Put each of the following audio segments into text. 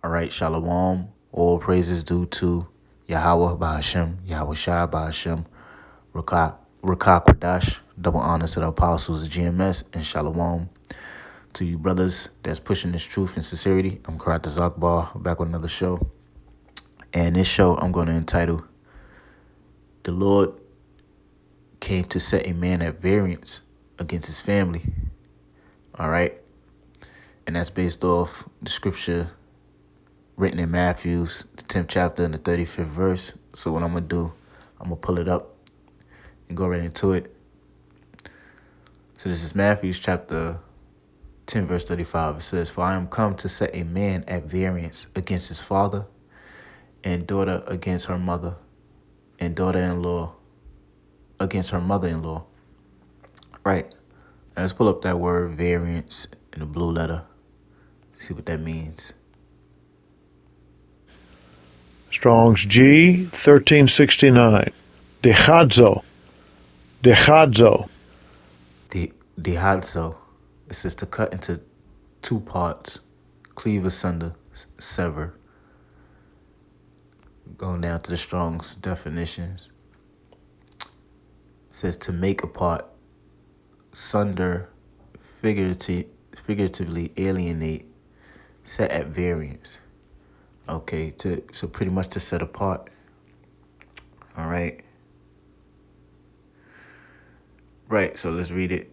All right, Shalom. All praises due to Yahweh Ba'ashem, Yahawashi Ba'ashem, Rakak Kwadash. Double honors to the apostles of GMS, and Shalom to you brothers that's pushing this truth and sincerity. I'm Karat Zakbar, back with another show. And this show I'm going to entitle, The Lord Came to Set a Man at Variance Against His Family. All right? And that's based off the scripture written in Matthew's, the 10th chapter and the 35th verse. So what I'm going to do, I'm going to pull it up and go right into it. So this is Matthew's chapter 10, verse 35. It says, "For I am come to set a man at variance against his father, and daughter against her mother, and daughter-in-law against her mother-in-law." Right. Now let's pull up that word variance in the blue letter. See what that means. Strong's G 1369. Dechadzo. Dihadzo. It says to cut into two parts, cleave asunder, sever. Going down to the Strong's definitions. It says to make apart, sunder, figuratively alienate, set at variance. Okay, so pretty much to set apart. All right. Right, so let's read it.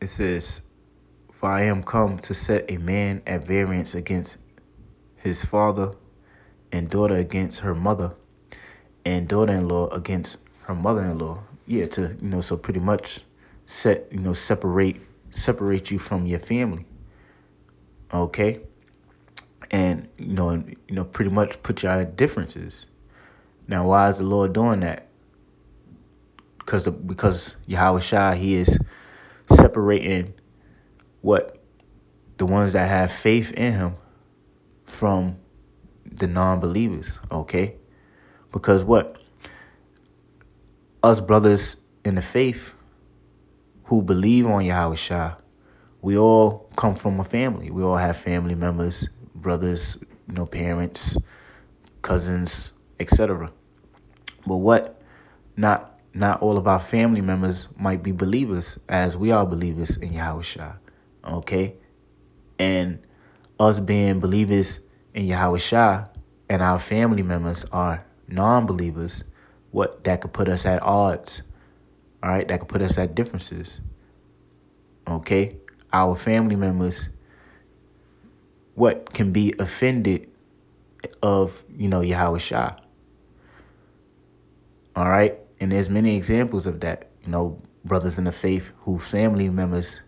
It says, "For I am come to set a man at variance against his father, and daughter against her mother, and daughter-in-law against her mother-in-law." Yeah, so pretty much separate you from your family. Okay? And, pretty much put your differences. Now, why is the Lord doing that? Because Yahawashi, He is separating the ones that have faith in Him from the non-believers, okay? Because us brothers in the faith who believe on Yahawashi, we all come from a family. We all have family members, brothers, parents, cousins, etc. But not all of our family members might be believers, as we are believers in Yahawashi, okay? And us being believers in Yahawashi and our family members are non-believers, that could put us at odds, all right? That could put us at differences, okay? Our family members, can be offended of, Yahawashi, all right? And there's many examples of that, brothers in the faith whose family members,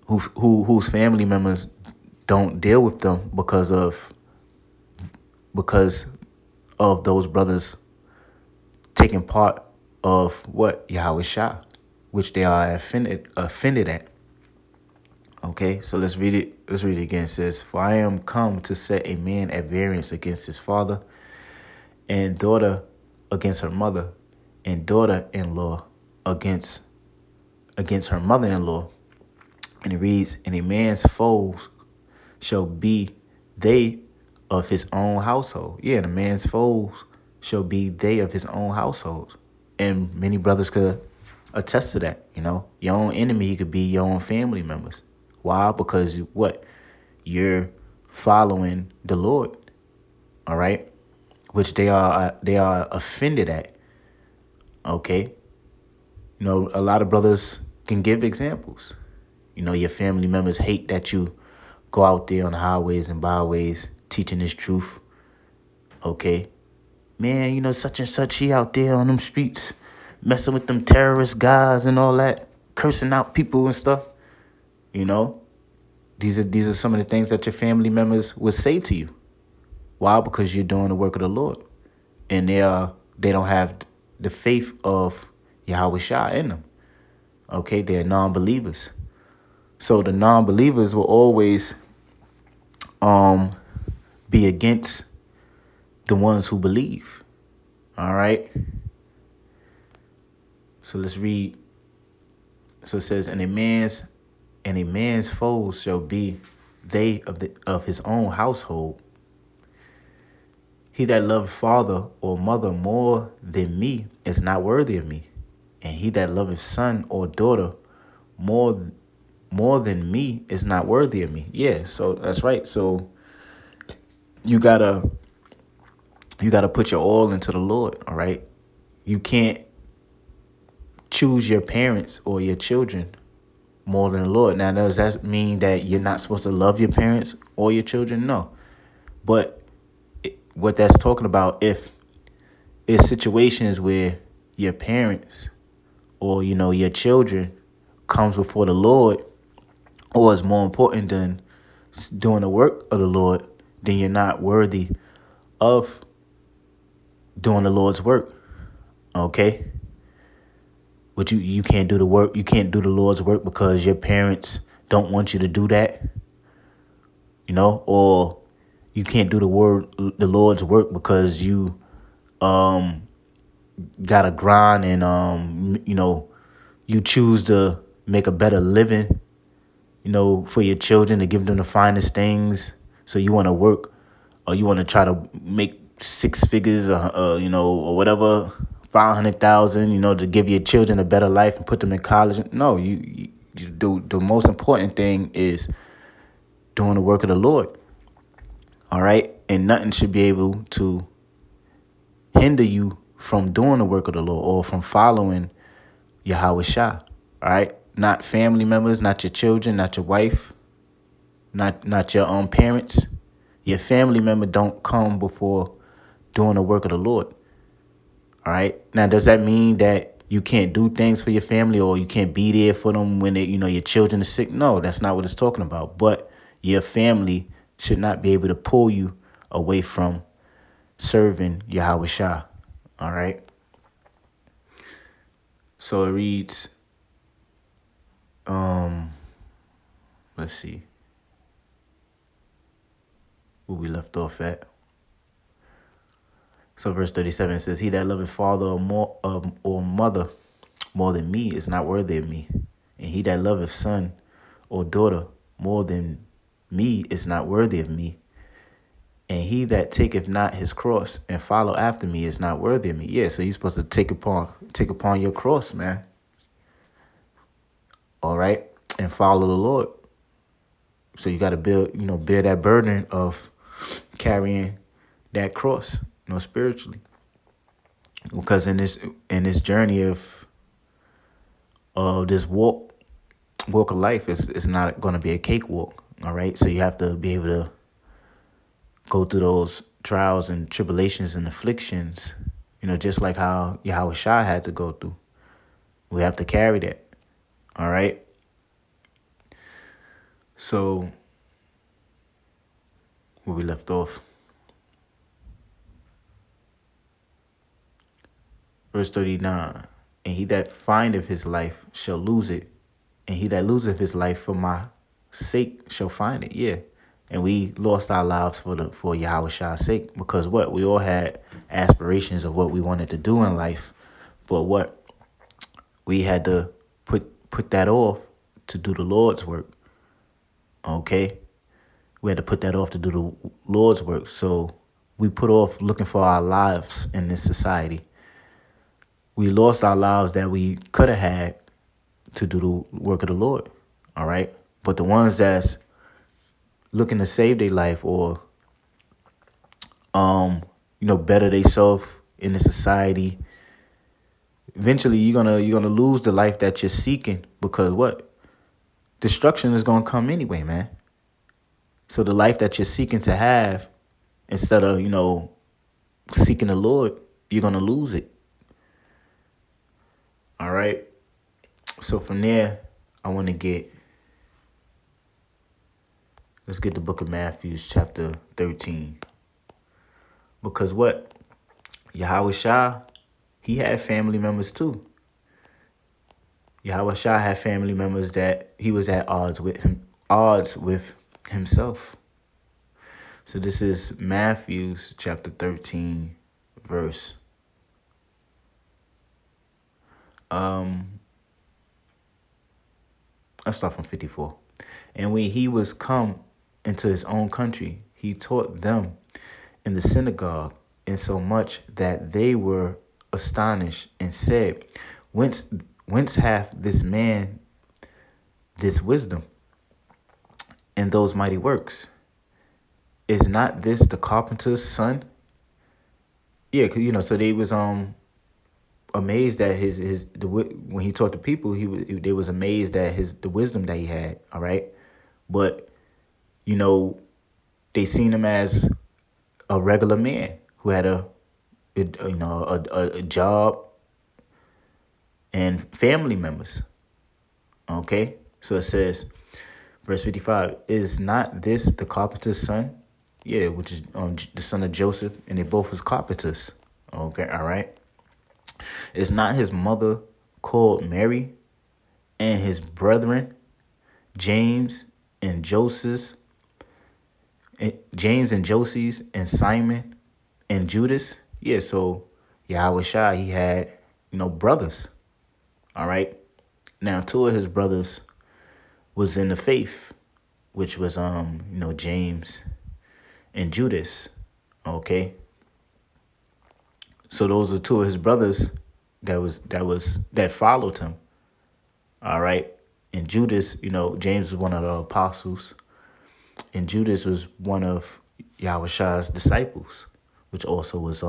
whose family members don't deal with them because of those brothers taking part of Yahawashi, which they are offended at. Okay, so let's read it. Let's read it again. It says, "For I am come to set a man at variance against his father, and daughter against her mother, and daughter-in-law against her mother-in-law." And it reads, "And a man's foes shall be they of his own household." Yeah, the man's foes shall be they of his own household. And many brothers could attest to that. Your own enemy could be your own family members. Why? Because you're following the Lord, all right? Which they are offended at. Okay? A lot of brothers can give examples. Your family members hate that you go out there on the highways and byways teaching this truth. Okay? Man, such and such, he out there on them streets messing with them terrorist guys and all that, cursing out people and stuff. These are some of the things that your family members would say to you. Why? Because you're doing the work of the Lord, and they don't have the faith of Yahawashi in them. Okay, they're non-believers. So the non-believers will always be against the ones who believe. All right. So let's read. So it says, "And a man's and a man's foes shall be they of his own household. He that loveth father or mother more than me is not worthy of me, and he that loveth son or daughter more than me is not worthy of me. Yeah, so that's right. So you gotta put your all into the Lord. All right, you can't choose your parents or your children more than the Lord. Now, does that mean that you're not supposed to love your parents or your children? No, but what that's talking about, if it's situations where your parents or your children comes before the Lord, or is more important than doing the work of the Lord, then you're not worthy of doing the Lord's work. Okay? But you can't do the work, you can't do the Lord's work because your parents don't want you to do that, or you can't do the Lord's work because you gotta grind and you choose to make a better living, for your children, to give them the finest things. So you want to work, or you want to try to make six figures, or whatever, 500,000, to give your children a better life and put them in college. No, you do. The most important thing is doing the work of the Lord. All right, and nothing should be able to hinder you from doing the work of the Lord or from following Yahawashi. All right, not family members, not your children, not your wife, not your parents. Your family member don't come before doing the work of the Lord. All right. Now, does that mean that you can't do things for your family, or you can't be there for them when your children are sick? No, that's not what it's talking about. But your family should not be able to pull you away from serving Yahawashi. All right. So it reads, let's see where we left off at. So verse 37 says, he that loveth father or mother more than me is not worthy of me. And he that loveth son or daughter more than me is not worthy of me. And he that taketh not his cross and follow after me is not worthy of me. Yeah, so you're supposed to take upon your cross, man. All right? And follow the Lord. So you got to bear that burden of carrying that cross, spiritually. Because in this journey of this walk of life, it's not going to be a cakewalk. All right, so you have to be able to go through those trials and tribulations and afflictions, just like how Yahawashi had to go through. We have to carry that. All right. So where we left off, verse 39. And he that findeth his life shall lose it, and he that loseth his life for my sake shall find it. Yeah. And we lost our lives for Yahawashi's sake, because we all had aspirations of what we wanted to do in life, but we had to put that off to do the Lord's work. Okay, we had to put that off to do the Lord's work. So we put off looking for our lives in this society. We lost our lives that we could have had to do the work of the Lord. All right, but the ones that's looking to save their life, or better themselves in the society, eventually you're gonna lose the life that you're seeking, because destruction is gonna come anyway, man. So the life that you're seeking to have, instead of seeking the Lord, you're gonna lose it. All right. So from there, let's get the book of Matthew, chapter 13. Because Yahawashi, he had family members too. Yahawashi had family members that he was at odds with himself. So this is Matthew chapter 13, verse 11. Let's start from 54. And when he was come into his own country, he taught them in the synagogue, insomuch that they were astonished and said, Whence whence hath this man this wisdom and those mighty works? Is not this the carpenter's son? Yeah, 'cause, so they was amazed at when he taught the people, they was amazed at the wisdom that he had. All right, but you know they seen him as a regular man who had a job and family members. Okay, so it says, verse 55: Is not this the carpenter's son? Yeah, which is the son of Joseph, and they both was carpenters. Okay, all right. Is not his mother called Mary, and his brethren James and Joseph, James and Joses and Simon and Judas? Yeah, so Yahawashi, he had brothers. All right. Now, two of his brothers was in the faith, which was James and Judas. Okay. So those are two of his brothers that followed him. All right. And Judas, James was one of the apostles, and Judas was one of Yahushua's disciples, which also was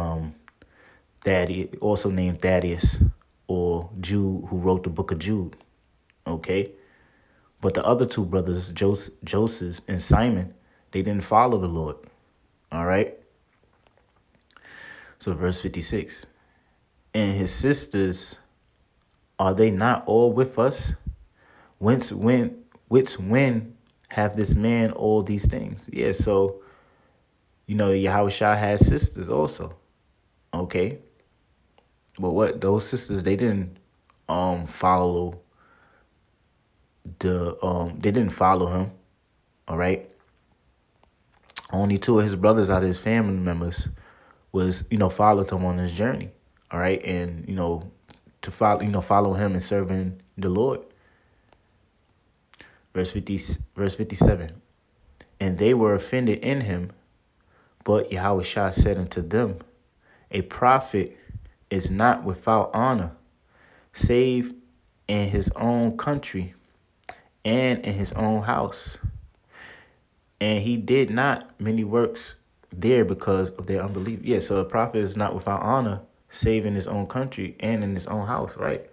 Thaddeus, also named Thaddeus, or Jude, who wrote the book of Jude. Okay. But the other two brothers, Joseph and Simon, they didn't follow the Lord. All right. So verse 56. And his sisters, are they not all with us? Which when have this man all these things? Yeah, so Yahushua had sisters also. Okay. But what those sisters, they didn't follow they didn't follow him. All right. Only two of his brothers out of his family members was, followed him on his journey. All right. And, to follow him and serving the Lord. Verse 57. And they were offended in him, but Yahushua said unto them, a prophet is not without honor, save in his own country and in his own house. And he did not many works there because of their unbelief. Yeah, so a prophet is not without honor, save in his own country and in his own house, right?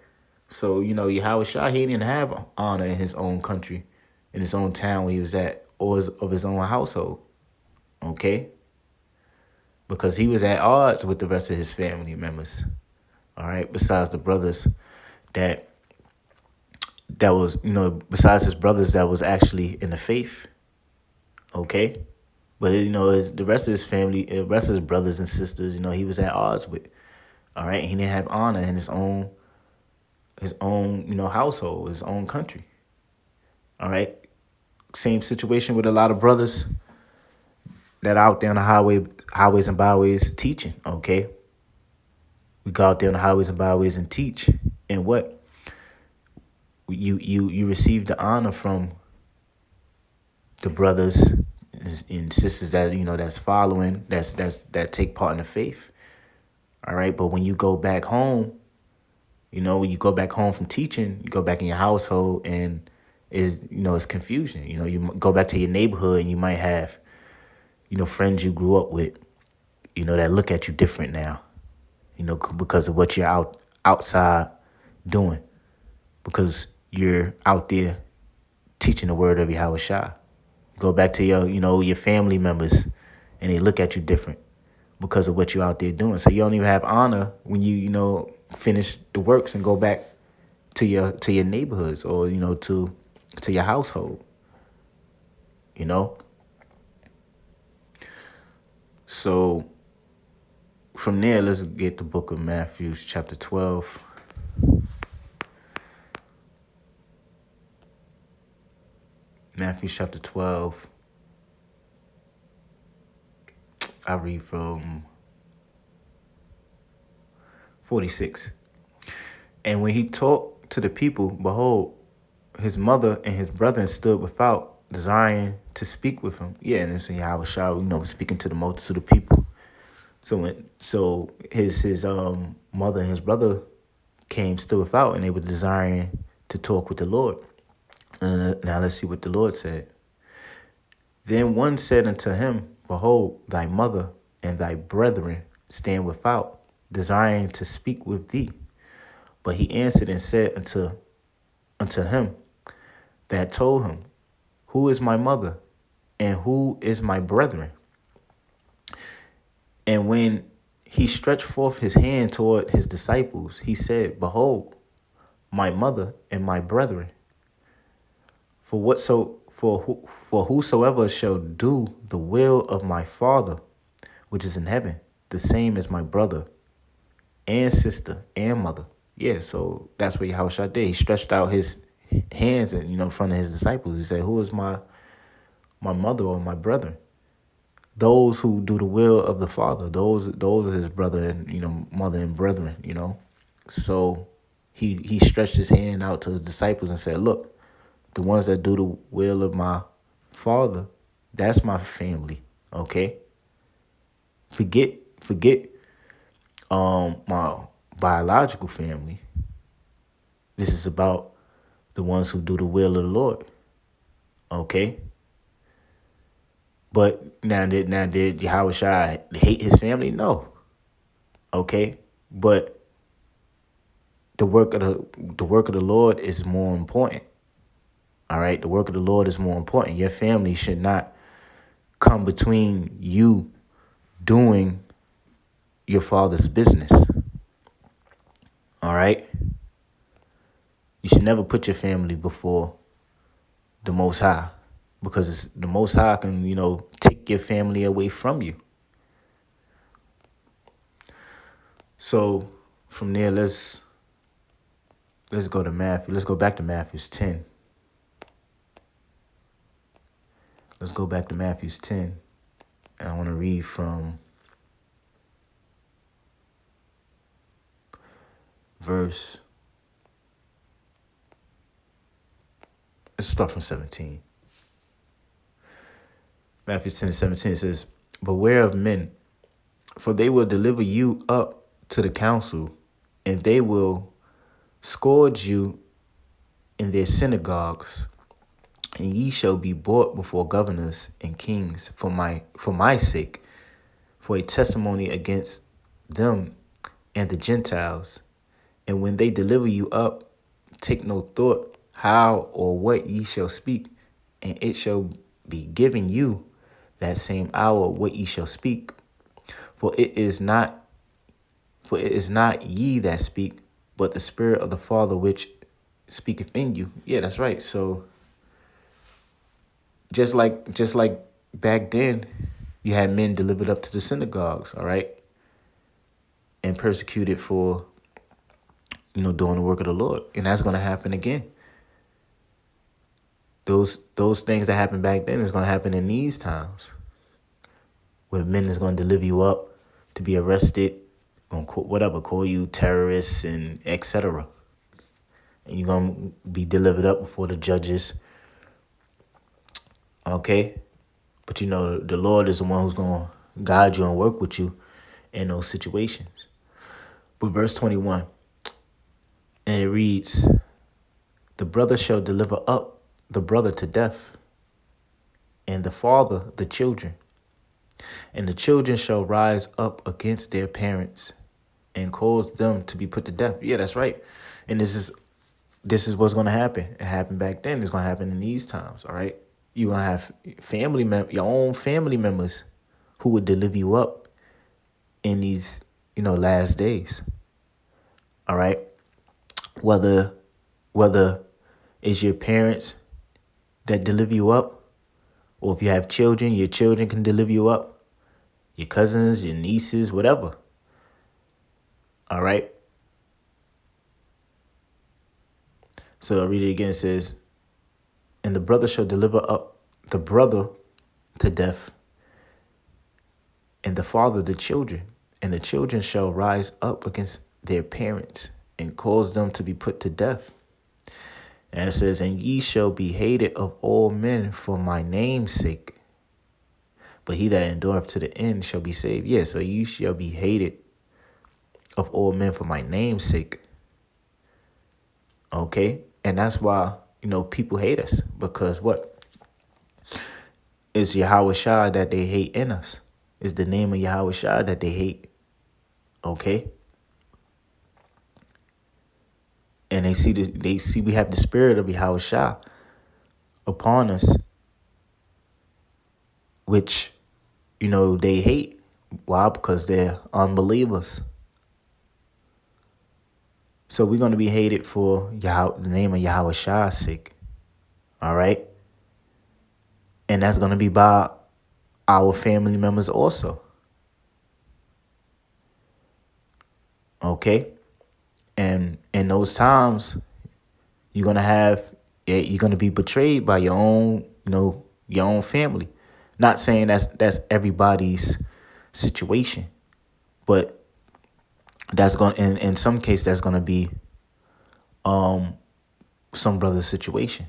So, Yahushua, he didn't have honor in his own country, in his own town where he was at, or of his own household, okay? Because he was at odds with the rest of his family members, all right? Besides the brothers that was, besides his brothers that was actually in the faith, okay? But, the rest of his family, the rest of his brothers and sisters, he was at odds with, all right? He didn't have honor in his own, household, his own country, all right? Same situation with a lot of brothers that are out there on the highways and byways teaching, okay? We go out there on the highways and byways and teach, and what? You receive the honor from the brothers and sisters that that's following, that take part in the faith. All right, but when you go back home, when you go back home from teaching, you go back in your household and it's confusion. You go back to your neighborhood and you might have friends you grew up with, that look at you different now, because of what you're outside doing, because you're out there teaching the word of Yahawashi. Go back to your family members, and they look at you different because of what you're out there doing. So you don't even have honor when you finish the works and go back to your neighborhoods, or to your household. So from there, let's get the book of Matthew, chapter 12. Matthew chapter 12. I read from 46. And when he talked to the people, behold, his mother and his brethren stood without, desiring to speak with him. Yeah, and it's in Yahawashi, speaking to the multitude of people. So his mother and his brother came stood without, and they were desiring to talk with the Lord. Now let's see what the Lord said. Then one said unto him, Behold, thy mother and thy brethren stand without, desiring to speak with thee. But he answered and said unto him that told him, Who is my mother, and who is my brethren? And when he stretched forth his hand toward his disciples, he said, Behold, my mother and my brethren. For whosoever shall do the will of my Father, which is in heaven, the same as my brother and sister and mother. Yeah, so that's what Yahawashi did. He stretched out his hands and in front of his disciples. He said, Who is my mother or my brethren? Those who do the will of the Father. Those are his brother and mother and brethren. So he stretched his hand out to his disciples and said, Look, the ones that do the will of my Father, that's my family. Okay. Forget my biological family. This is about the ones who do the will of the Lord. Okay. But now did Yahawashi hate his family? No. Okay. But the work of the Lord is more important. All right. The work of the Lord is more important. Your family should not come between you doing your Father's business. All right. You should never put your family before the Most High, because the Most High can, take your family away from you. So from there, let's go to Matthew. Let's go back to Matthew 10. Let's go back to Matthew 10. And I want to read from let's start from 17. Matthew 10:17 says, Beware of men, for they will deliver you up to the council, and they will scourge you in their synagogues, and ye shall be brought before governors and kings for my sake, for a testimony against them and the Gentiles. And when they deliver you up, take no thought how or what ye shall speak, and it shall be given you that same hour what ye shall speak. For it is not ye that speak, but the Spirit of the Father which speaketh in you. Yeah, that's right. So just like back then, you had men delivered up to the synagogues, all right, and persecuted for doing the work of the Lord, and that's going to happen again. Those things that happened back then is going to happen in these times, where men is going to deliver you up to be arrested, call you terrorists and etc. And you're going to be delivered up before the judges. Okay? But the Lord is the one who's going to guide you and work with you in those situations. But verse 21, and it reads, The brother shall deliver up the brother to death, and the father the children. And the children shall rise up against their parents and cause them to be put to death. Yeah, that's right. And this is what's going to happen. It happened back then. It's going to happen in these times, all right? You're going to have your own family members who would deliver you up in these, last days, all right? Whether it's your parents that deliver you up, or if you have children, your children can deliver you up, your cousins, your nieces, whatever, all right? So I'll read it again. It says, And the brother shall deliver up the brother to death, and the father the children. And the children shall rise up against their parents and cause them to be put to death. And it says, and ye shall be hated of all men for my name's sake. But he that endureth to the end shall be saved. Yeah, so you shall be hated of all men for my name's sake. Okay? And that's why, people hate us. Because what? It's Yahawashi that they hate in us. It's the name of Yahawashi that they hate. Okay? And they see we have the spirit of Yahawashi upon us, which, they hate. Why? Because they're unbelievers. So we're going to be hated for the name of Yahawashi sake. All right? And that's going to be by our family members also. Okay? And in those times, you're going to be betrayed by your own, your own family. Not saying that's everybody's situation, but that's going in some case that's going to be some brother's situation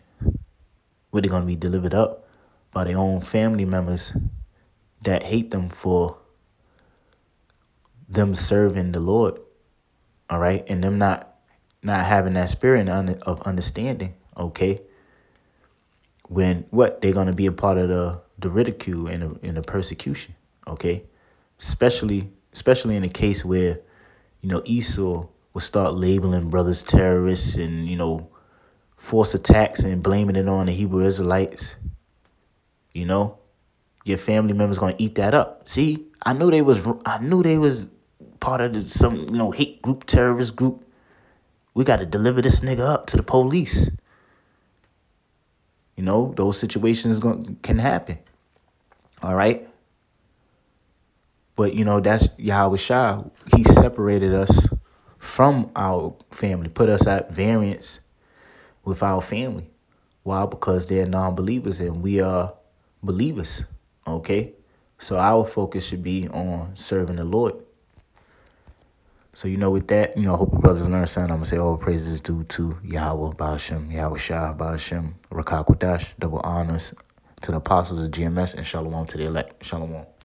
where they're going to be delivered up by their own family members that hate them for them serving the Lord. All right, and them not having that spirit of understanding. Okay, when they're gonna be a part of the ridicule and the persecution. Okay, especially in a case where Esau will start labeling brothers terrorists and force attacks and blaming it on the Hebrew Israelites. Your family members gonna eat that up. See, I knew they was part of some hate group, terrorist group. We got to deliver this nigga up to the police. Those situations can happen. All right. But that's Yahawashi. He separated us from our family, put us at variance with our family. Why? Because they're non-believers and we are believers. Okay. So our focus should be on serving the Lord. So, with that, I hope the brothers learn something. I'm going to say all praises due to Yahweh, Ba'ashem, Yahawashi, Ba'ashem, Rakak Wadash, double honors to the apostles of GMS, and shalom to the elect. Shalom.